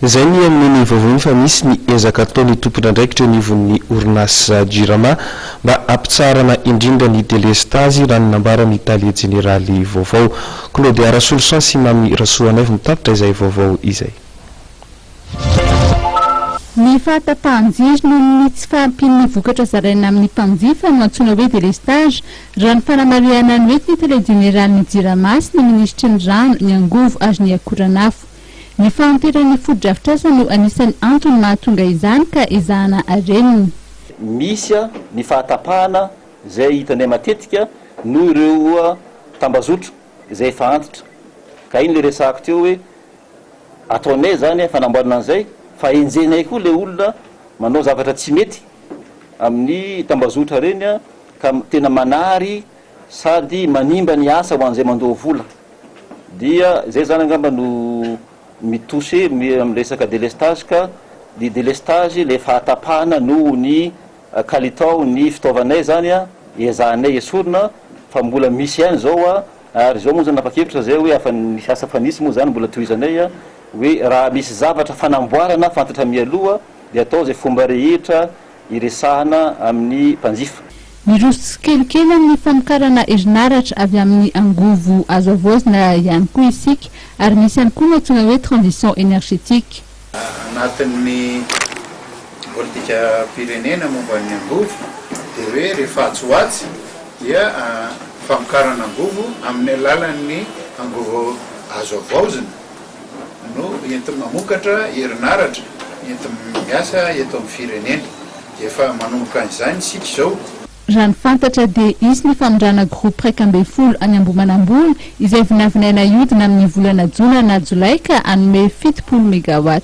Zay ny amin'ny vovony fa misy ny ezaka ataony tompona andraikitra nivon'ny orinasa Jirama mba ampitsarana indrindra ny délestage raha nambara ny Talia Jeneraly vaovao. Claude Arasolosan sy Mami Rasoanaivo mitapitra izay vaovao izay. Ny fahatapahan-jiro noho ny tsy fahampian'ny vokatra zaraina amin'ny mpanjifa no antsoina hoe délestage raha ny fanamariana ny oety ny Talia Jeneraly ny Jirama sy ny ministry ny rano, ny angovo ary ny akoranafo. Ny fahampiran'ny foto-drafitrasa no anisan'ny antony mahatonga izany ka ezahana areniny. Misy ny fahatapahana izay hitanay matetika noho ireo tambazotra izay efa antitra. Ka iny le resahako teo hoe ataonay zany fanamboarana an'izay fa enjenay koa le olona manao zavatra tsy mety amin'ny tambazotra reny ka tena manary sady manimba ny asa ho an'izay mandoa vola. Dia zay zany angamba no mitouché amin'ny resaka délestage ka ny délestage le fahatapahana noho ny kalitao ny fitaovanay zany ezahanay esorina fa mbola misy ihany zao ary zao moa zany napakevitra zay hoe afa nisy asa fa nisy moa zany mbola tohizanay hoe raha misy zavatra fanamboarana fantatra mialoha dia atao zay fomba rehetra iresahana amin'ny mpanjifa. Miroso kelikely amin'ny famokarana herinaratra avy amin'ny angovo azo avoazina ihany koa isika ary misy ihany koa antsoina hoe transition énergétique. Anatin'ny politika pirenena momba ny angovo dia hoe rehefa atsoatsy dia famokarana angovo amin'ny alalan'ny angovo azo avoazina no entina mamokatra herinaratra entina miasa eto amin'ny firenena dia efa manomboka an'izany isika izao. Raha ny fantatra dia isy ny famondrana groupe raika ambin'ny folo any Ambohimanamboly izay vinavinaina iodina amin'ny volana Jona na Jolay ka hanome 70 mégawatt.